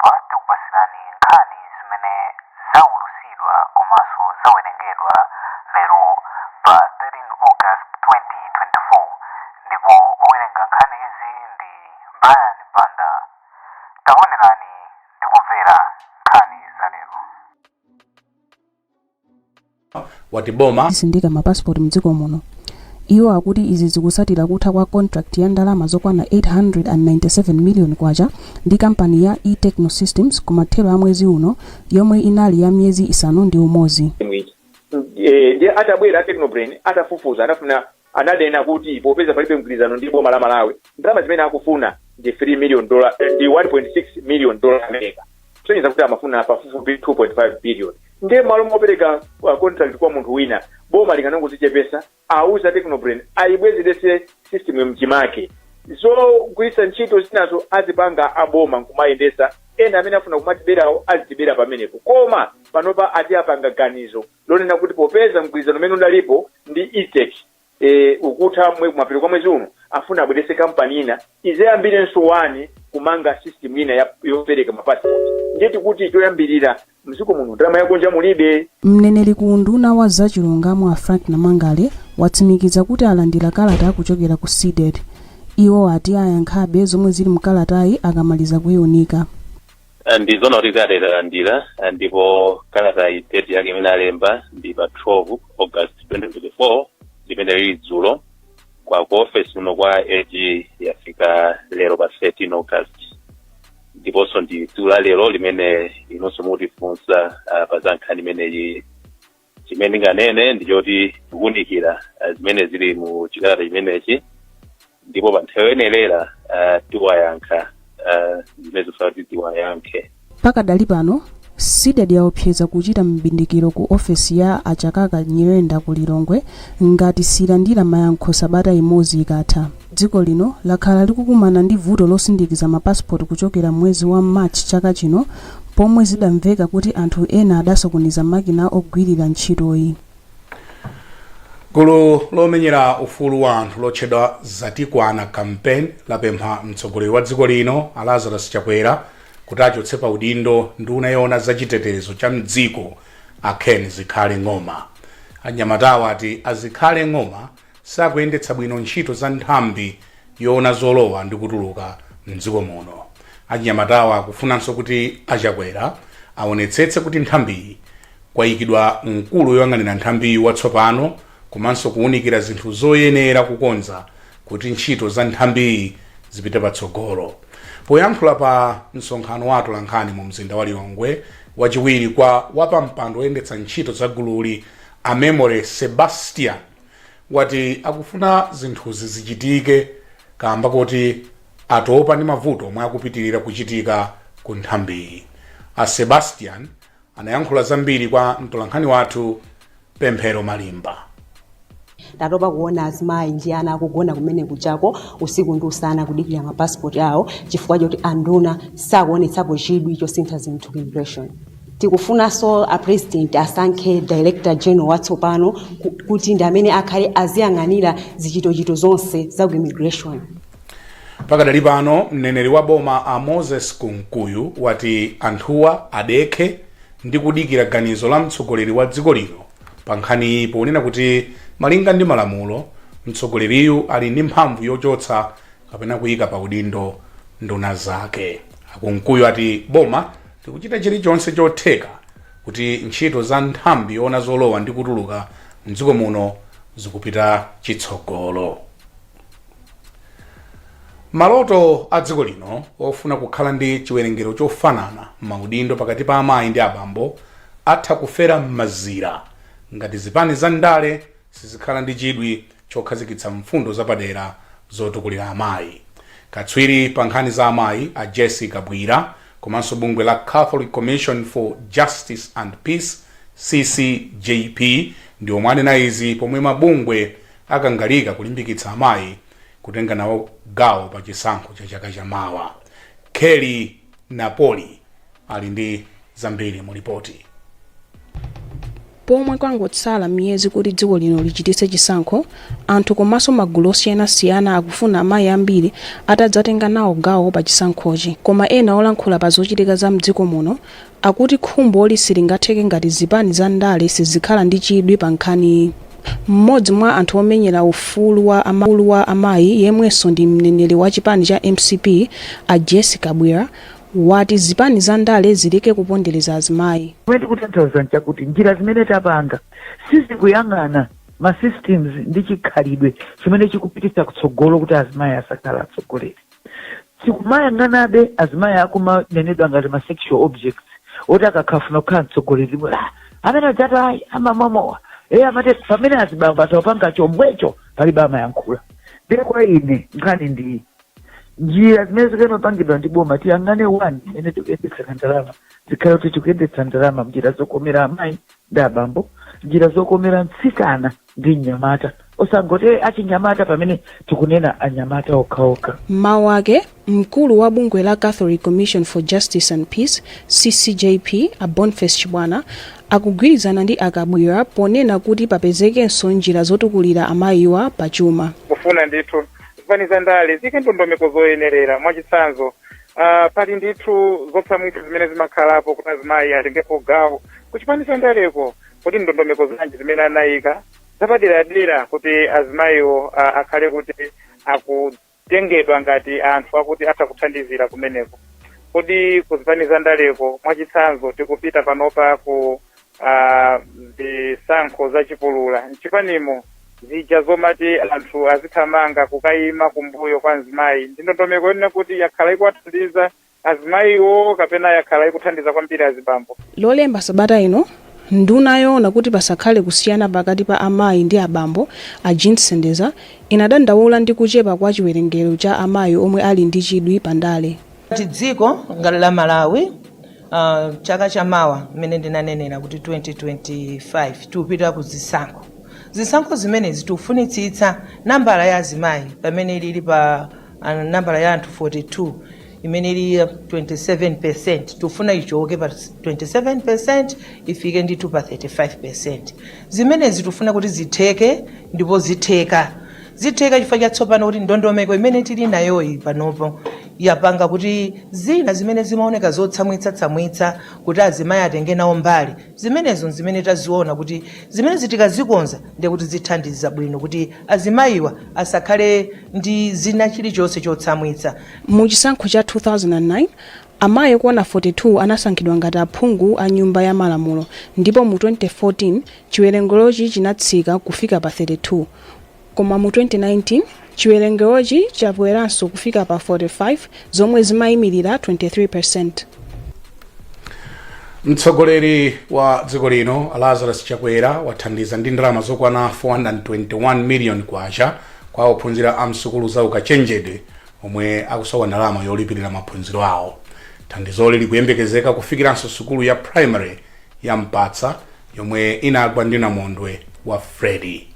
pompa tikupasirani nkhani zimene zaulusidwa komanso zawerengedwa lero pa 13 August 2024 ndipo owerenga nkhani izi ndi Mpando. Taonerani ndi kumvera nkhani za lero. Wati boma sindika mapassport mdziko muno. Iwo akuti izi zikusatira kutha kwa contract ya ndalama zokwana 897 million kwacha ndi kampani ya e-Techno Systems kumathero a mwezi uno yomwe inali ya miyezi isanu ndi umodzi. Ndi atabwera Technobrain atafufuza anafuna anadena kuti popeza palibe mgwirizano ndi boma la Malawi ndalama zimene akufuna ndi $3 million ndi $1.6 million America. Sonyiza kuti amafuna pafupi 2.5 billion. Ndiye malo mopereka contract kwa munthu wina boma likanangozichepesa auza Technobrain ayibwezerese system mchimake so kuisa ntchito zinazo azipanga aboma nkumayendesa ena amene afuna kumatiberawo azitibera pamenepo koma panopa ati apanga ganizo lonena kuti popeza mgwirizano umene unalipo ndi e-tech ukutha kumapiro kwa mwezi uno afuna abwerese kampani ina izeyambirenso wani kumanga system ina yopereka mapassport ndeti kuti choyambirira mdziko muno ndalama yakunja mulibe. Mneneri ku unduna wa zachilungamo a Frank Namangale watsimikiza kuti alandira kalata kuchokera ku SEDED. Iwo ati ayankhabe zomwe zili mkalatayi akamaliza kuyiunika. Ndizona kuti alandira ndipo kalata date yake imene alemba ndi pa 12 August 2024 limene lili dzulo kwa office uno kwa AG yafika lero pa 13 August. Ndiponso ndi dzulo lero limene inonso mutifunsa pa za nkhani imeneyi chimene nganene ndichoti tikuunikira zimene zili mu chikalata chimenechi ndipo pa nthawi yoyenera tiwayankha zimene zifuna tiwayankhe. Pakadali pano SEDED yaopseza kuchita mbindikiro ku ofesi ya achakaka Nyirenda ku Lilongwe ngati silandira mayankho sabata imodzi ikatha. Dziko lino lakhala likukumana ndi vuto losindikiza mapassport kuchokera mwezi wa March chaka chino pomwe zidamveka kuti anthu ena adasokoniza makina ogwirira ntchitoyi. gulu lomenyera ufulu wa anthu lotchedwa Zatikwana campaign lapempha mtsogoleri wa dziko lino Lazarus Chakwera kuti achotse pa udindo nduna yoona zachitetezo cha mdziko Ken Zikhale ng'oma. Anyamatawa ati azikhale ng'oma sakuyendetsa bwino ntchito za nthambi yoona zolowa ndi kutuluka mdziko muno. Anyamatawa akufunanso kuti Chakwera aonetsetse kuti nthambiyi kwayikidwa mkulu yoyang'anira nthambiyi watsopano komanso kuunikira zinthu zoyenera kukonza kuti ntchito za nthambiyi zipite patsogolo. Poyankhula pa msonkhano wa atolankhani mu mzinda wa Lilongwe wachiwiri kwa wapa mpando oyendetsa ntchito za gululi Amemore Sebastian wati akufuna zinthuzi zichitike kamba kuti atopa ndi mavuto omwe akupitirira kuchitika ku nthambiyi. Sebastian anayankhula zambiri kwa mtolankhani wathu Pemphero Malimba. Ndatopa kuona azimayi ndi ana akugona kumene kuchako usiku ndi usana kudikira mapassport awo chifukwa choti anduna sakuonetsapo chidwi chosintha zinthu ku immigration. Tikufunanso a president asankhe director general watsopano kuti ndi amene akhale aziyang'anira zichitochito zonse za ku immigration. Pakadali pano mneneri wa boma a Moses Kunkuyu wati anthuwa adekhe ndi kudikira ganizo la mtsogoleri wa dziko lino pa nkhani ponena kuti malinga ndi malamulo mtsogoleriyu ali ndi mphamvu yochotsa kapena kuyika pa udindo nduna zake. Kunkuyu ati boma likuchita chilichonse chotheka kuti ntchito za nthambi yoona zolowa ndi kutuluka mdziko muno zikupita chitsogolo. Maloto a dziko lino ofuna kukhala ndi chiwerengero chofanana maudindo pakati pa amayi ndi abambo atha kufera m'mazira ngati zipani za ndale sizikhala ndi chidwi chokhazikitsa mfundo zapadera zotukulira amayi. Katswiri pa nkhani za amayi a Jessica Bwira komanso bungwe la Catholic Commission for Justice and Peace CCJP ndi omwe anena izi pomwe mabungwe akangalika kulimbikitsa amayi kutenga nawo gawo pa chisankho cha chaka chamawa. Kelly Napoli ali ndi zambiri mu ripoti. pomwe kwangotsala miyezi kuti dziko lino lichititse chisankho, anthu komanso magulu osiyanasiyana akufuna amayi ambiri atadzatenga nawo gawo pa chisankhochi. Koma ena olankhula pa zochitika za mdziko muno akuti khumbo silingatheke ngati zipani za ndale sizikhala ndi chidwi pa nkhaniyi. Mmodzi mwa anthu omenyera ufulu wa amayi yemwenso ndi mneneri wa chipani cha MCP Achotse Chakwera wati zipani za ndale zileke kupondereza azimayi. Kwenti kutanthauza nchakuti njira zimene tapanga sizikuyang'ana ma systems ndi chikhalidwe chimene chikupititsa kutsogolo kuti azimayi asakhala atsogoleri. Sikumayang'anabe azimayi akumanenedwa ngati ma sexual objects oti akakhafuna kukhala mtsogoleri amene adzati amamomowa amati pamene azibambo atawapanga chomwecho palibe amayankhula. Ndiye kwa ine nkhani ndi njira zimene zikanopangidwa ndi boma tiyang'ane one imene tikuyendetsa ndalama zikhale kuti tikuyendetsa ndalama njira zokomera amayi ndi abambo, njira zokomera mtsikana ndi mnyamata, osangoti achinyamata pamene tikunena anyamata okhaokha. Mawu ake mkulu wa bungwe la Catholic Commission for Justice and Peace CCJP Boniface Chibwana akugwirizana ndi Chakwera ponena kuti papezekenso njira zotukulira amayiwa pachuma. Kufuna ndithu zipani za ndale zike ndondomeko zoyenerera mwachitsanzo pali ndithu zopsamwitsa zimene zimakhalapo kuti azimayi atengepo gawo kuchipani cha ndaleko, kuti ndondomeko zanji zimene anayika zapaderadera kuti azimayiwo akhale kuti akutengedwa ngati anthu akuti atakuthandizira kumeneko. Kuti kuzipani za ndaleko mwachitsanzo tikupita panopa ku zisankho zachipulula mchipanimo zija zomati anthu azithamanga kukayima kumbuyo kwa azimayi ndi ndondomeko yonena kuti yakhala ikuwathandiza azimayiwo kapena yakhala ikuthandiza kwambiri azibambo. Lolemba sabata ino nduna yoona kuti pasakhale kusiyana pakati pa amayi ndi abambo Sendeza inadandaula ndi kuchepa kwa chiwerengero cha amayi omwe ali ndi chidwi pa ndale. Dziko ngati la Malawi chaka chamawa mmene ndinanenera kuti 2025 tikupita ku zisankho zimene zitufunitsitsa nambala ya azimayi pamene ili pa nambala ya anthu 42 imene ili 27%, tufuna ichoke pa 27% ifike ndithu pa 35%. Zimene zitufuna kuti zitheke ndipo zitheka chifukwa chatsopano kuti ndondomeko imene tili nayoyi panopo yapanga kuti zina zimene zimaoneka zotsamwitsa kuti azimayi atenge nawo mbali, zimenezo zimene taziona kuti zimene zitikazikonza ndiye kuti zithandiza bwino kuti azimayiwa asakhale ndi zina chilichonse chotsamwitsa. Mu chisankho cha 2009 amayi okwana 42 anasankhidwa ngati aphungu a nyumba ya malamulo, ndipo mu 2014 chiwerengerochi chinatsika kufika pa 32. Koma mu 2019 chiwerengerochi chakweranso kufika pa 45 zomwe zimayimirira 23%. Mtsogoleri wa dziko lino Lazarus Chakwera wathandiza ndi ndalama zokwana 421 million kwacha kwa ophunzira a msukulu za ukachenjede omwe akusowa ndalama yolipirira maphunziro awo. Thandizoli likuyembekezeka kufikiranso sukulu ya primary ya Mpatsa yomwe inagwa ndi namondwe wa Freddy.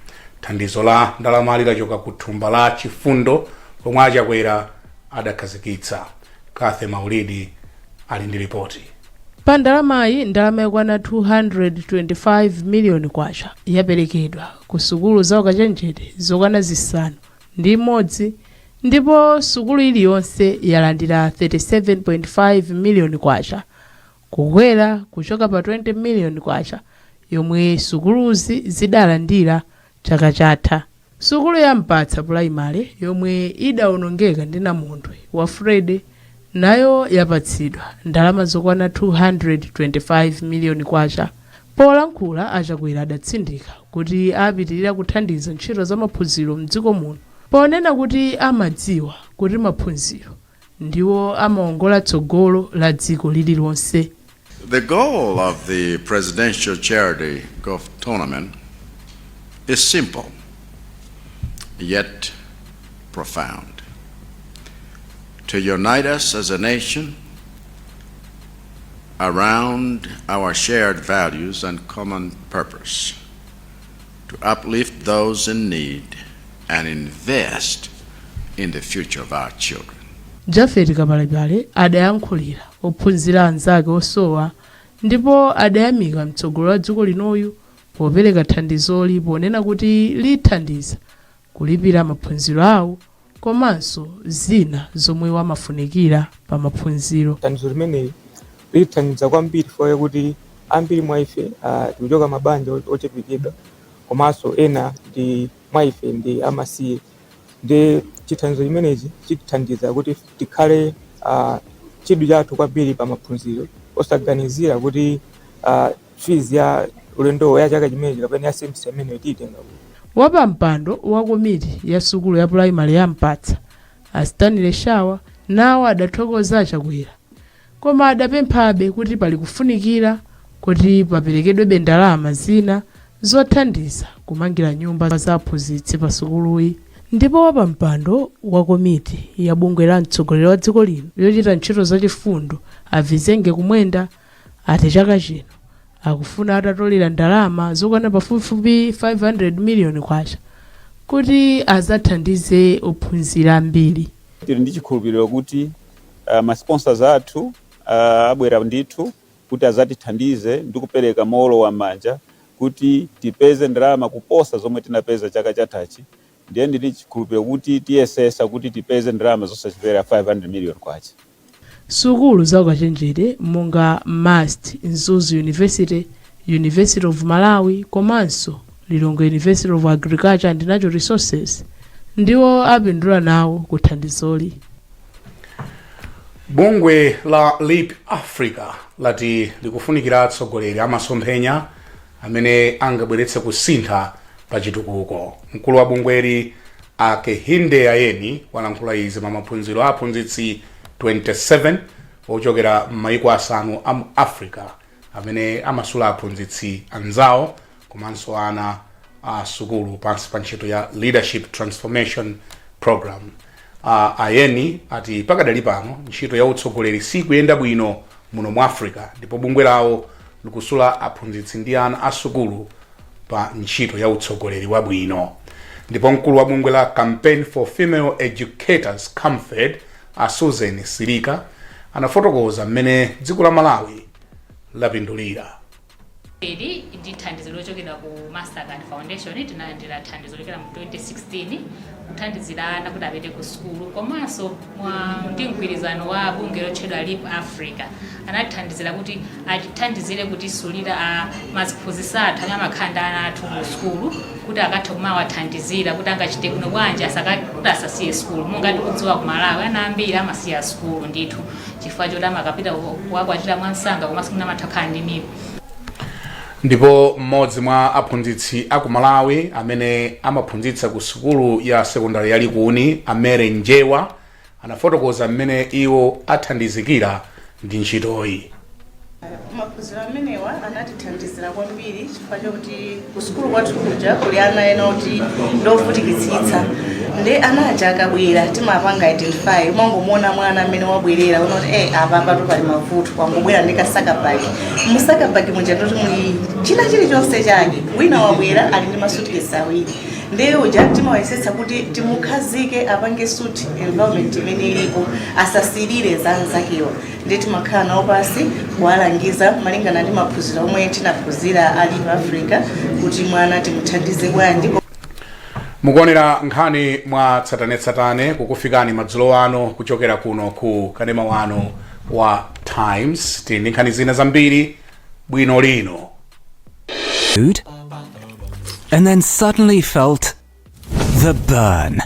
Thandizo la ndalama lilachoka ku thumba la chifundo lomwe Chakwera adakhazikitsa. Kathe Maulidi ali ndi ripoti. Pa ndalamayi ndalama yakwana 225 million kwacha yaperekedwa ku sukulu za ukachenjede zokwana zisanu ndi imodzi, ndipo sukulu iliyonse yalandira 37.5 million kwacha, kukwera kuchoka pa 20 million kwacha yomwe sukuluzi zidalandira chaka chatha. Sukulu ya Mpatsa primary yomwe idawonongeka ndi namondwe wa Freddy nayo yapatsidwa ndalama zokwana 225 million kwacha. Polankhula Chakwera adatsindika kuti apitirira kuthandiza ntchito za maphunziro mdziko muno, ponena kuti amadziwa kuti maphunziro ndiwo amaongola tsogolo la dziko lililonse. The goal of the Presidential Charity Golf Tournament is simple, yet profound. To unite us as a nation around our shared values and common purpose, to uplift those in need and invest in the future of our children. Jafeti Kabalabale adayankhulira ophunzira anzake osowa ndipo adayamika mtsogolo wa dziko linoyu popereka thandizoli ponena kuti lithandiza kulipira maphunziro awo komanso zina zomwe amafunikira pa maphunziro. Thandizo limeneli lithandiza kwambiri chifukwa kuti ambiri mwa ife tikuchoka mabanja ochepekera komanso ena ndi mwa ife ndi amasiye. Ndi chithandizo chimenechi chithandiza kuti tikhale chidwi chathu kwambiri pa maphunziro osaganizira kuti fees ya ulendo ya chaka chimenechi kapena ya semester imene titenga. Wapa mpando wa komiti ya sukulu ya primary ya Mpatsa Stanley Shawa nawo adathokoza Chakwera, koma adapemphabe kuti pali kufunikira kuti paperekedwe ndalama zina zothandiza kumangira nyumba za aphunzitsi pa sukuluyi. Ndipo wapa mpando wa komiti ya bungwe la mtsogoleri wa dziko lino yochita ntchito zachifundo avizenge kumwenda ati chaka chino akufuna atatolera ndalama zokwana pafupifupi 500 million kwacha kuti azathandize ophunzira ambiri. Tili ndi chikhulupiriro kuti masponsors athu abwera ndithu kuti azatithandize ndi kupereka mowolowa m'manja kuti tipeze ndalama kuposa zomwe tinapeza chaka chathachi. Ndiye ndili chikhulupiriro kuti tiyesesa kuti tipeze ndalama zosachepera 500 million kwacha. Sukulu za ukachenjede monga MUST Mzuzu University, University of Malawi komanso Lilongwe University of Agriculture and Natural Resources ndiwo apindula nawo kuthandizoli. Bungwe la Leap Africa lati likufunikira atsogoleri amasomphenya amene angabweretse kusintha pa chitukuko. Mkulu wa bungweri Akehinde Ayeni walankhula izi pa maphunziro a aphunzitsi 27 ochokera m'mayiko asanu a Africa amene amasula aphunzitsi anzawo komanso ana a sukulu pansi pa ntchito ya Leadership Transformation Program. Ayeni ati pakadali pano ntchito ya utsogoleri sikuyenda bwino muno mu Africa ndipo bungwe lawo likusula aphunzitsi ndi ana a sukulu pa ntchito ya utsogoleri wabwino. Ndipo mkulu wa bungwe la Campaign for Female Educators CAMFED Susan Silika anafotokoza mmene dziko la Malawi lapindulira. Ili ndi thandizo lochokera ku Mastercard Foundation tinalandira thandizo lokera mu 2016 kuthandizirana kuti apite ku sukulu komanso ndi mgwirizano wa bungwe lotchedwa Leap Africa anathandizira kuti atithandizire kuti sulira maziphunzitsi athu amakhanda ana athu ku sukulu kuti akathe kumawathandizira kuti angachite kuno bwanji kuti asasiye sukulu. Monga tikudziwa ku Malawi ana ambiri amasiya sukulu ndithu chifukwa choti amakapita kukakwatira mwansanga komanso kunamatha ndi mipu. Ndipo mmodzi mwa aphunzitsi aku Malawi amene amaphunzitsa ku sukulu ya sekondari ya Likuni Amere Njewa anafotokoza mmene iwo athandizikira ndi ntchitoyi. Maphunziro amenewa anatithandizira kwambiri chifukwa chokuti ku sukulu kwathu kuja kuli ana ena kuti ndovutikitsitsa ndi ana aja akabwera timapanga identify mwangomuona mwana amene wabwerera unoti apa patu pali mavuto wangobwera ndi kasakabagi musakabagi muja ndoti muli china chilichonse chake wina wabwera ali ndi masutikesi awiri ndi uja timayesetsa kuti timukhazike apange suit environment imene ilipo asasirire za anzakewa ndi timakhala nawo pasi kuwalangiza malingana ndi maphunziro omwe tinaphunzira ali pa Africa kuti mwana timuthandize bwanji. Mukuonera nkhani mwa tsatanetsatane kukufikani madzulo ano kuchokera kuno ku kanema wano wa Times. Tindi nkhani zina zambiri bwino lino. Food, and then suddenly felt the burn.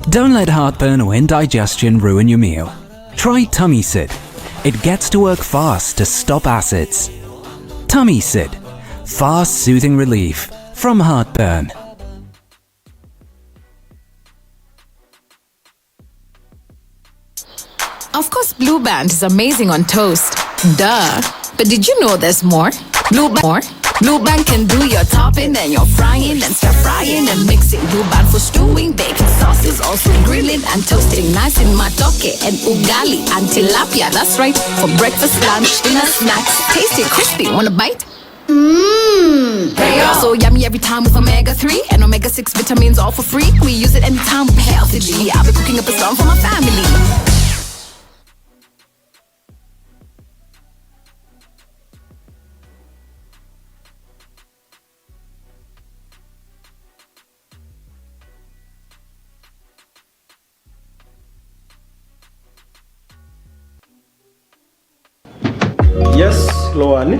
Don't let heartburn or indigestion ruin your meal. Try Tummy Sid. It gets to work fast to stop acids. Tummy Sid. Fast, soothing relief from heartburn. Of course, Blue Band is amazing on toast. Duh. But did you know there's more? Blue Band can do your topping and your frying and stir frying and mixing. Blue Band for stewing, baking sauces, also grilling and toasting. Nice in matoke and ugali and tilapia. That's right. For breakfast, lunch, dinner, snacks. Tasty, crispy. Want a bite? Mmm. So yummy every time with omega-3 and omega-6 vitamins all for free. We use it anytime with healthy G. I'll be cooking up a song for my family. Yes, lowani.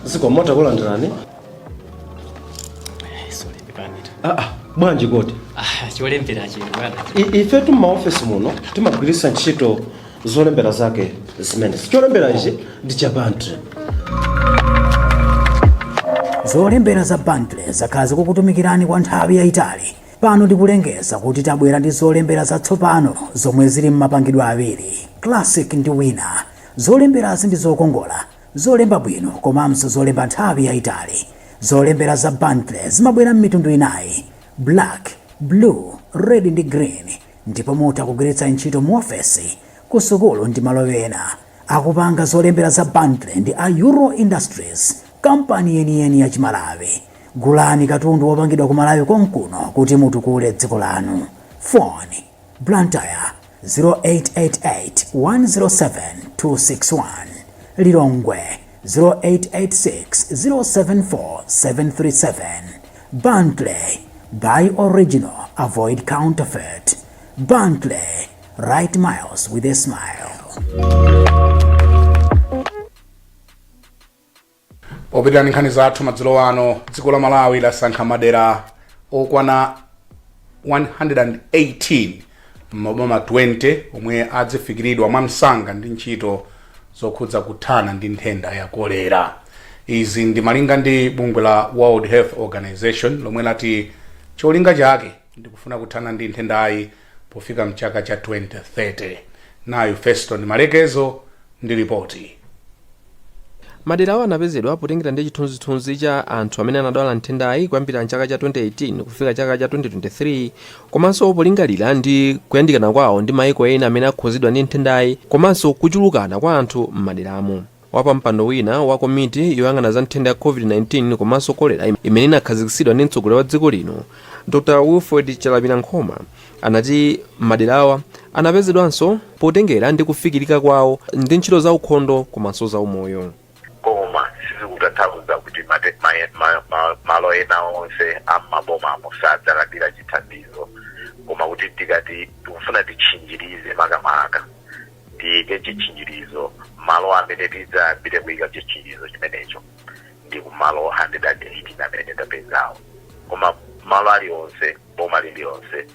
Zikomota kulandirani. Sorry, Panita. Bwanji koti. Cholembera chino bwana. Ife tuma office muno timagwirisa ntchito zolembera zake zimene. Cholembera ichi ndi cha bundle. Zolembera za bundle zakhazi kukutumikirani kwa nthawi yayitali. Pano ndikulengeza kuti tabwera ndi zolembera zatsopano zomwe zili m'mapangidwe awiri, classic ndi winner. Zolemberazi ndi zokongola, zolemba bwino komanso zolemba nthawi yayitali. Zolembera za bundle zimabwera m'mitundu inayi, black, blue, red ndi green, ndipo mutha kugwiritsa ntchito mu ofesi, ku sukulu ndi malo ena. Akupanga zolembera za bundle ndi a Euro Industries, kampani yeniyeni ya Chimalawi. Gulani katundu wopangidwa ku Malawi konkuno kuti mutukule dziko lanu. Phone Blantyre 0888 107 261, Lilongwe 0886 074 737. Bundle, buy original, avoid counterfeit. Bundle, write miles with a smile. Opitani nkhani zathu madzulo ano, dziko la Malawi lasankha madera okwana 118 maboma 20 omwe adzifikiridwa mwamsanga ndi ntchito zokhudza kuthana ndi nthenda ya kolera. Izi ndi malinga ndi bungwe la World Health Organization lomwe lati cholinga chake ndi kufuna kuthana ndi nthendayi pofika mchaka cha 2030. Nayo Feston Malekezo ndi ripoti. Madera anapezedwa potengera ndi chithunzithunzi cha anthu amene anadwala nthendayi kuyambira mchaka cha 2018 kufika chaka cha 2023, komanso polingalira ndi kuyandikana kwawo ndi maiko ena amene akhuzidwa ndi nthendayi, komanso kuchulukana kwa anthu m'maderamo. Wapa mpando wina wa komiti yoyang'ana za nthenda ya COVID-19 komanso kolera imene inakhazikitsidwa ndi mtsogoleri wa dziko lino, Dr. Wilfred Chalabirankhoma, anati maderawa anapezedwanso potengera ndi kufikirika kwawo ndi ntchito za ukhondo komanso za umoyo. Koma sizikutanthauza kuti malo ena onse amaboma amusadzalandira chithandizo, koma kuti tikati tikufuna tichinjirize makamaka tiyike chichinjirizo malo amene tidzayambire kuyika chichinjirizo chimenecho ndi kumalo 118 amene ndapezawo, koma malo alionse boma lilionse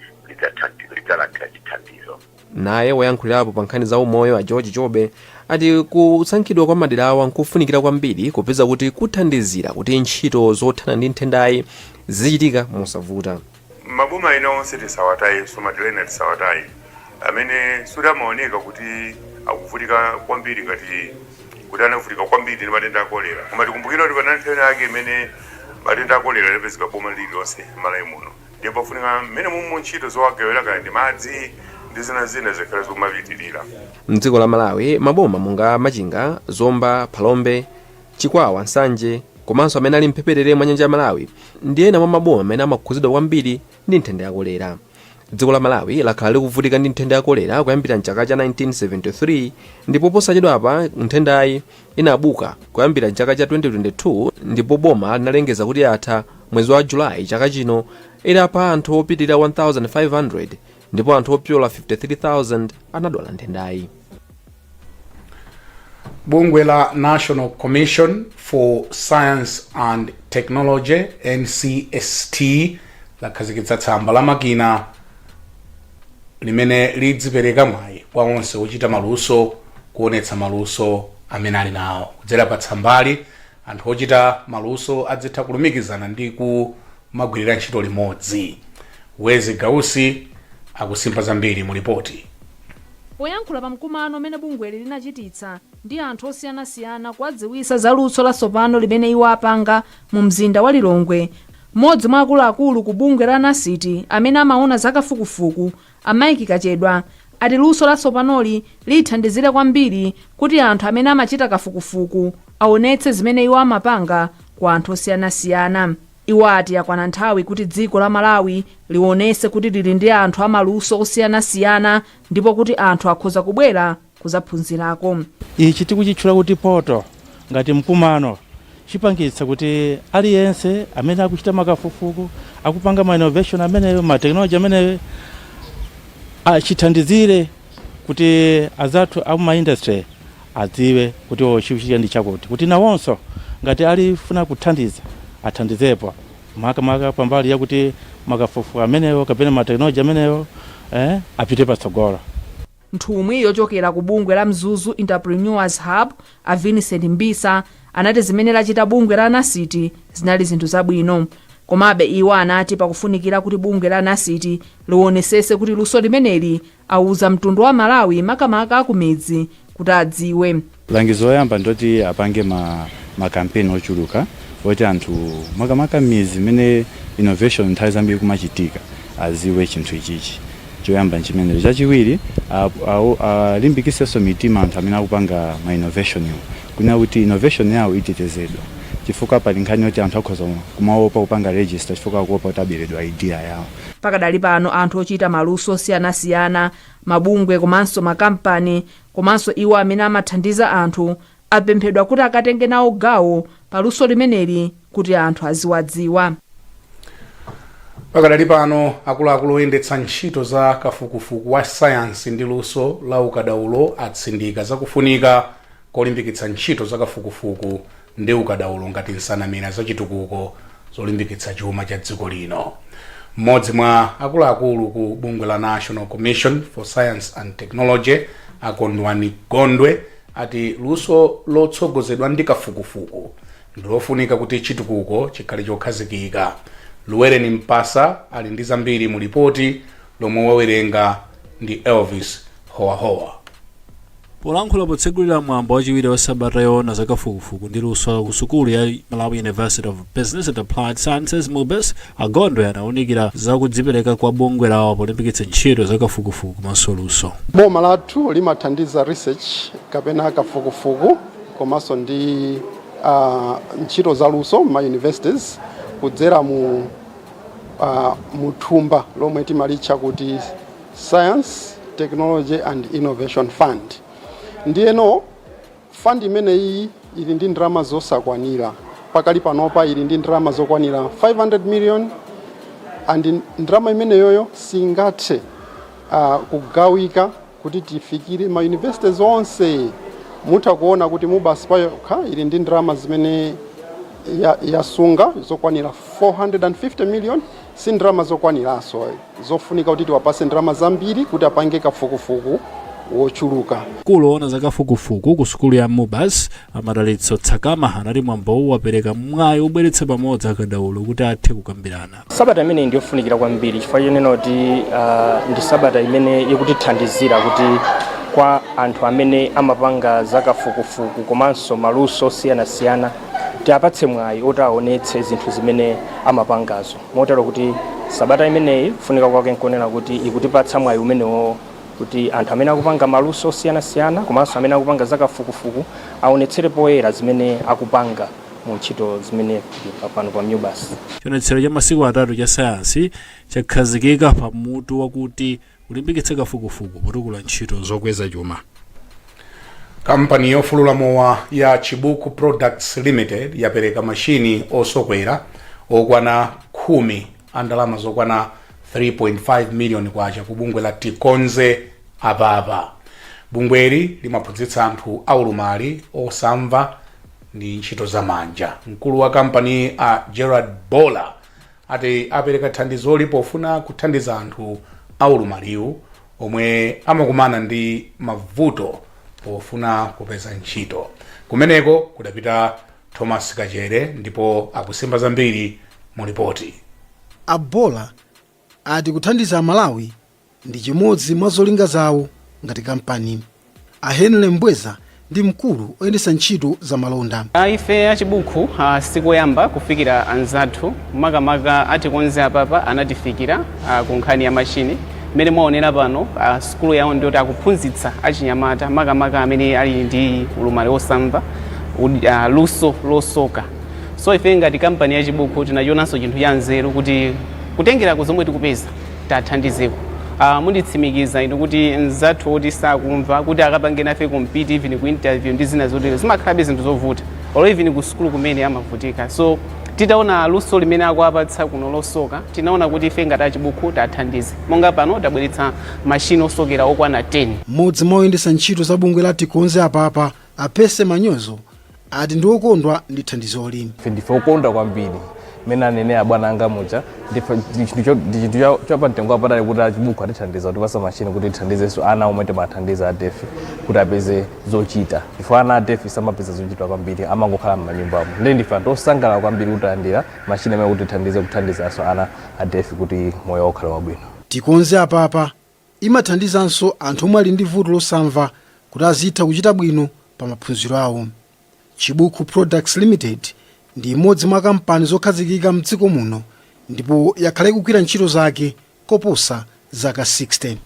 lidzalandira chithandizo. Naye woyankhulirapo pa nkhani za umoyo a George Jobe ati kusankhidwa kwa maderawa nkufunikira kwambiri kupeza kuti kuthandizira kuti ntchito zothana ndi nthendayi zichitika mosavuta. Maboma ena onse tisawatayi, madera ena tisawatayi amene sudamaoneka kuti akuvutika kwambiri ngati kuti anavutika kwambiri ndi matenda a kolera. Koma tikumbukira kuti pana nthenda yake imene matenda a kolera anapezeka boma lililonse Malawi muno, ndipo pafunika mmene mu ntchito zowagawira kaya ndi madzi ndi zina zikhale zomapitirira. Mdziko la Malawi maboma monga Machinga, Zomba, Phalombe, Chikwawa, Nsanje komanso amene ali mphepete mwa nyanja ya Malawi ndi ena mwa maboma amene amakhuzidwa kwambiri ndi nthenda ya kolera. Dziko la Malawi lakhala likuvutika ndi nthenda ya kolera kuyambira mchaka cha 1973, ndipo posachedwapa nthendayi inabuka kuyambira mchaka cha 2022, ndipo boma linalengeza kuti atha mwezi wa Julayi chaka chino ilapa anthu opitirira 1500 ndipo anthu opyola 53,000 anadwala nthendayi. Bungwe la National Commission for Science and Technology NCST lakhazikitsa tsamba la makina limene lidzipereka mwayi kwa onse ochita maluso kuonetsa maluso amene ali nawo. Kudzera pa tsambali anthu ochita maluso adzitha kulumikizana ndi kumagwirira ntchito limodzi. Wezi Gausi akusimba zambiri mu ripoti. Poyankhula pa mkumano amene bungweli linachititsa ndi anthu osiyanasiyana kuwadziwitsa za luso latsopano limene iwo apanga mu mzinda wa Lilongwe, mmodzi mwa akuluakulu ku bungwe la NACT amene amaona zakafukufuku Amaiki Kachedwa ati luso latsopanoli lithandizire kwambiri kuti anthu amene amachita kafukufuku aonetse zimene iwo amapanga kwa anthu osiyanasiyana. Iwo ati yakwana nthawi kuti dziko la Malawi liwonese kuti lili ndi anthu amaluso osiyanasiyana ndipo kuti anthu akhoza kubwera kuzaphunzirako. Ichi tikuchitchula kuti poto ngati mkumano chipangitsa kuti aliyense amene akuchita makafukufuku akupanga ma innovation ameneyo ma technology ameneyo achithandizire kuti azathu amu ma industry adziwe kuti chikuchitika ndi chakuti, kuti nawonso ngati alifuna kuthandiza athandizepo makamaka pambali yakuti makafukufuku amenewo kapena matekinoloji amenewo apite patsogolo. Nthumwi yochokera ku bungwe la Mzuzu Entrepreneurs Hub a Vincent Mbisa anati zimene lachita bungwe la Nasiti zinali zinthu zabwino, komabe iwo anati pakufunikira kuti bungwe la Nasiti liwonesese kuti luso limeneli auza mtundu wa Malawi makamaka akumidzi kuti adziwe. Langizo loyamba ndoti apange makampeni ochuluka oti anthu makamaka mizi mene innovation nthawi zambiri kumachitika aziwe chinthu ichichi. Choyamba nchimenero. Chachiwiri alimbikisenso mitima anthu amene akupanga ma innovation yo kuna kuti innovation yawo itetezedwa, chifukwa pali nkhani yoti anthu akhoza kumaopa kupanga register chifukwa akuopa kuti aberedwa idea yawo. Pakadali pano anthu ochita maluso osiyanasiyana, mabungwe komanso makampani komanso iwo amene amathandiza anthu apemphedwa kuti akatenge nawo gawo paluso limeneli kuti anthu aziwadziwa. Pakadali pano akuluakulu oyendetsa ntchito za kafukufuku wa sayansi ndi luso la ukadaulo atsindika zakufunika kolimbikitsa ntchito za kafukufuku ndi ukadaulo ngati nsanamira zachitukuko zolimbikitsa chuma cha dziko lino. Mmodzi mwa akuluakulu ku bungwe la National Commission for Science and Technology Akondwani Gondwe ati luso lotsogozedwa ndi kafukufuku ndilofunika kuti chitukuko chikhale chokhazikika. Luwereni Mpasa ali ndi zambiri mu ripoti lomwe wawerenga ndi Elvis Howahowa. Polankhula potsegulira mwambo wachiwiri wa sabata yoona za kafukufuku ndi luso ku sukulu ya Malawi University of Business and Applied Sciences MUBUS, Agondwe anawunikira za kudzipereka kwa bungwe lawo polimbikitsa ntchito za kafukufuku komanso luso. Boma lathu limathandiza research kapena kafukufuku komanso ndi ntchito za luso ma universities kudzera mu thumba lomwe timalitcha kuti Science, Technology and Innovation Fund. Ndiyeno fund imeneyi ili ndi ndalama zosakwanira, pakali panopa ili ndi ndalama zokwanira 500 million, and ndalama imeneyoyo singathe kugawika kuti tifikire ma universities onse. Mutha kuona kuti MUBUS payokha ili ndi ndalama zimene yasunga zokwanira 450 million, si ndalama zokwaniranso zofunika kuti tiwapase ndalama zambiri kuti apange kafukufuku wochuluka. Kuloona za kafukufuku ku sukulu ya MUBUS amadalitso Tsakama anati mwambowu wapereka mwayi obweretsa pamodzi akadaulo kuti athe kukambirana. Sabata imene ndiyofunikira kwambiri chifukwa chonena kuti ndi sabata imene ikutithandizira kuti kwa anthu amene amapanga za kafukufuku komanso maluso osiyanasiyana tiapatse mwayi oti aonetse zinthu zimene amapangazo. Motero kuti sabata imeneyi kufunika kwake nkonena kuti ikutipatsa mwayi umenewo kuti anthu amene akupanga maluso osiyanasiyana komanso amene akupanga za kafukufuku aonetsere poyera zimene akupanga mu ntchito zimene pano pa MUBUS. Chionetsero cha masiku atatu cha sayansi chakhazikika pa mutu wakuti ulimbikitse kafukufuku potukula ntchito zokweza chuma. Kampani yofulula mowa ya Chibuku Products Limited yapereka mashini osokwera okwana 10 andalama zokwana 3.5 million kwacha ku bungwe la Tikonze apapa. Bungweli limaphunzitsa anthu aulumali osamva ndi ntchito za manja. Mkulu wa kampani Gerard Bola ati apereka thandizoli pofuna kuthandiza anthu aulumaliwu omwe amakumana ndi mavuto pofuna kupeza ntchito. Kumeneko kudapita Thomas Kachere ndipo akusimba zambiri mu ripoti. Abola ati kuthandiza Malawi ndi chimodzi mwa zolinga zawo ngati kampani. Henry Mbweza ndi mkulu oyendetsa ntchito za malonda. Ife achibuku sikoyamba kufikira anzathu makamaka atikonze apapa anatifikira ku nkhani ya mashini mmene mwaonera pano sukulu yawo ndiyo akuphunzitsa achinyamata makamaka amene ali ndi ulumali osamva luso losoka. So ife ngati kampani ya Chibuku tinachionanso chinthu cha nzeru kuti kutengera kuzomwe tikupeza tathandizeko. Munditsimikiza inu kuti nzathu oti sakumva kuti akapange nafe compete even ku interview ndi zina zotere zimakhala zinthu zovuta olo even ku sukulu kumene amavutika. So titaona luso limene akuapatsa kuno losoka tinaona kuti ife ngati Chibuku tathandize. Monga pano tabweretsa mashini osokera okwana 10. Mmodzi mwa oyendetsa ntchito za bungwe la Tikonze apapa Apese Manyozo ati ndi okondwa ndi thandizoli. Ndife okondwa kwambiri mene anenera bwana anga muja ndicho chapamtengo apatali kuti achibuku atithandiza kuti pasa machine kuti tithandizenso ana omwe timathandiza adefi kuti apeze zochita. Ifo ana adefi samapeza zochita kwambiri amangokhala m'manyumbamo. Ndi ndife anthu osangalala kwambiri kuti alandira machine amene kuti kuthandizanso ana adefi kuti moyo ukhala wabwino. Tikonze apapa imathandizanso anthu omwe ali ndi vuto losamva kuti azitha kuchita bwino pa maphunziro awo. Chibuku Products Limited ndi imodzi mwa kampani zokhazikika mdziko muno ndipo yakhale kugwira ntchito zake koposa zaka 60.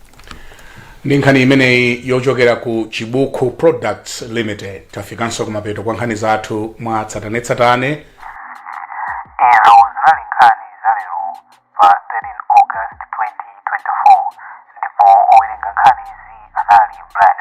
Ndi nkhani imeneyi yochokera ku Chibuku Products Limited. Tafikanso kumapeto kwa nkhani zathu mwa tsatanetsatane. Izo zinali nkhani za lero pa 13 August 2024 ndipo owerenga nkhani izi anali Brian